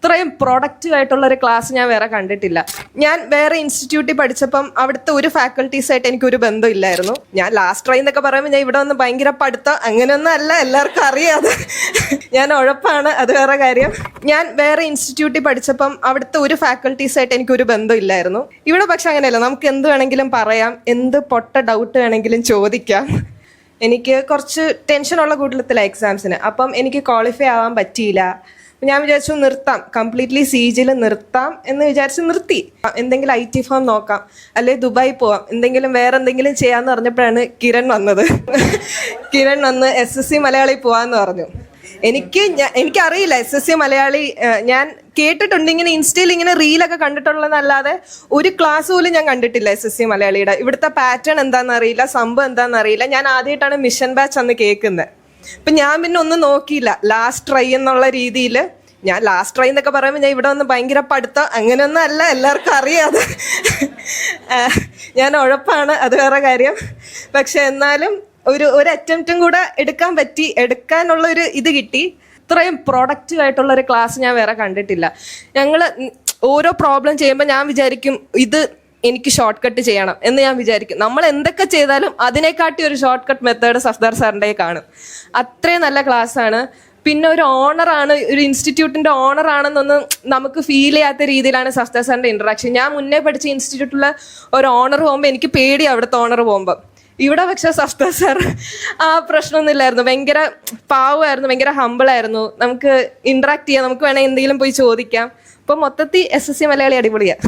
ഇത്രയും പ്രൊഡക്റ്റീവ് ആയിട്ടുള്ള ഒരു ക്ലാസ് ഞാൻ വേറെ കണ്ടിട്ടില്ല. ഞാൻ വേറെ ഇൻസ്റ്റിറ്റ്യൂട്ടിൽ പഠിച്ചപ്പം അവിടുത്തെ ഒരു ഫാക്കൽറ്റീസായിട്ട് എനിക്കൊരു ബന്ധമില്ലായിരുന്നു. ഞാൻ ലാസ്റ്റ് ട്രൈ എന്നൊക്കെ പറയുമ്പോൾ ഞാൻ ഇവിടെ വന്ന് ഭയങ്കര പഠിത്തം അങ്ങനെയൊന്നും അല്ല, എല്ലാവർക്കും അറിയാതെ ഞാൻ ഉഴപ്പാണ്, അത് വേറെ കാര്യം. ഞാൻ വേറെ ഇൻസ്റ്റിറ്റ്യൂട്ടിൽ പഠിച്ചപ്പം അവിടുത്തെ ഒരു ഫാക്കൽറ്റീസായിട്ട് എനിക്കൊരു ബന്ധമില്ലായിരുന്നു. ഇവിടെ പക്ഷെ അങ്ങനെയല്ല, നമുക്ക് എന്ത് വേണമെങ്കിലും പറയാം, എന്ത് പൊട്ട ഡൗട്ട് വേണമെങ്കിലും ചോദിക്കാം. എനിക്ക് കുറച്ച് ടെൻഷനുള്ള കൂട്ടത്തിലാണ് എക്സാംസിന്. അപ്പം എനിക്ക് ക്വാളിഫൈ ആവാൻ പറ്റിയില്ല. ഞാൻ വിചാരിച്ചു നിർത്താം, കംപ്ലീറ്റ്ലി CG നിർത്താം എന്ന് വിചാരിച്ച് നിർത്തി. എന്തെങ്കിലും IT ഫേം നോക്കാം, അല്ലെ ദുബായി പോവാം, വേറെ എന്തെങ്കിലും ചെയ്യാന്ന് പറഞ്ഞപ്പോഴാണ് കിരൺ വന്നത്. കിരൺ വന്ന് SSC മലയാളി പോവാന്ന് പറഞ്ഞു. എനിക്കറിയില്ല SSC മലയാളി. ഞാൻ കേട്ടിട്ടുണ്ട്, ഇങ്ങനെ ഇൻസ്റ്റയിൽ ഇങ്ങനെ റീലൊക്കെ കണ്ടിട്ടുള്ളതല്ലാതെ ഒരു ക്ലാസ് പോലും ഞാൻ കണ്ടിട്ടില്ല SSC മലയാളിയുടെ. ഇവിടുത്തെ പാറ്റേൺ എന്താണെന്ന് അറിയില്ല, സംഭവം എന്താണെന്ന് അറിയില്ല. ഞാൻ ആദ്യമായിട്ടാണ് മിഷൻ ബാച്ച് അന്ന് കേൾക്കുന്നത്. അപ്പൊ ഞാൻ പിന്നെ ഒന്നും നോക്കിയില്ല, ലാസ്റ്റ് ട്രൈ എന്നുള്ള രീതിയിൽ. ഞാൻ ലാസ്റ്റ് ട്രൈ എന്നൊക്കെ പറയുമ്പോൾ ഞാൻ ഇവിടെ വന്ന് ഭയങ്കര പഠിത്തം അങ്ങനെയൊന്നും അല്ല, എല്ലാവർക്കും അറിയാതെ ഞാൻ ഉഴപ്പാണ്, അത് വേറെ കാര്യം. പക്ഷെ എന്നാലും ഒരു അറ്റംപ്റ്റും കൂടെ എടുക്കാൻ പറ്റി, എടുക്കാനുള്ള ഒരു ഇത് കിട്ടി. ഇത്രയും പ്രൊഡക്റ്റീവ് ആയിട്ടുള്ള ഒരു ക്ലാസ് ഞാൻ വേറെ കണ്ടിട്ടില്ല. ഞങ്ങൾ ഓരോ പ്രോബ്ലം ചെയ്യുമ്പോൾ ഞാൻ വിചാരിക്കും ഇത് എനിക്ക് ഷോർട്ട് കട്ട് ചെയ്യണം എന്ന് ഞാൻ വിചാരിക്കും. നമ്മൾ എന്തൊക്കെ ചെയ്താലും അതിനെക്കാട്ടി ഒരു ഷോർട്ട് കട്ട് മെത്തേഡ് സഫ്ദാർ സാറിൻ്റെ കാണും. അത്രയും നല്ല ക്ലാസ്സാണ്. പിന്നെ ഒരു ഓണറാണ്, ഒരു ഇൻസ്റ്റിറ്റ്യൂട്ടിൻ്റെ ഓണറാണെന്നൊന്നും നമുക്ക് ഫീൽ ചെയ്യാത്ത രീതിയിലാണ് സഫ്ദാർ സാറിൻ്റെ ഇൻട്രാക്ഷൻ. ഞാൻ മുന്നേ പഠിച്ച ഇൻസ്റ്റിറ്റ്യൂട്ടിലെ ഒരു ഓണർ പോകുമ്പോൾ എനിക്ക് പേടി, അവിടുത്തെ ഓണർ പോകുമ്പോൾ. ഇവിടെ പക്ഷെ സഫ്ദാർ സാർ ആ പ്രശ്നമൊന്നും ഇല്ലായിരുന്നു. ഭയങ്കര പാവമായിരുന്നു, ഭയങ്കര ഹമ്പിളായിരുന്നു. നമുക്ക് ഇൻട്രാക്ട് ചെയ്യാം, നമുക്ക് വേണമെങ്കിൽ എന്തെങ്കിലും പോയി ചോദിക്കാം. അപ്പം മൊത്തത്തിൽ SSC മലയാളി അടിപൊളിയാണ്.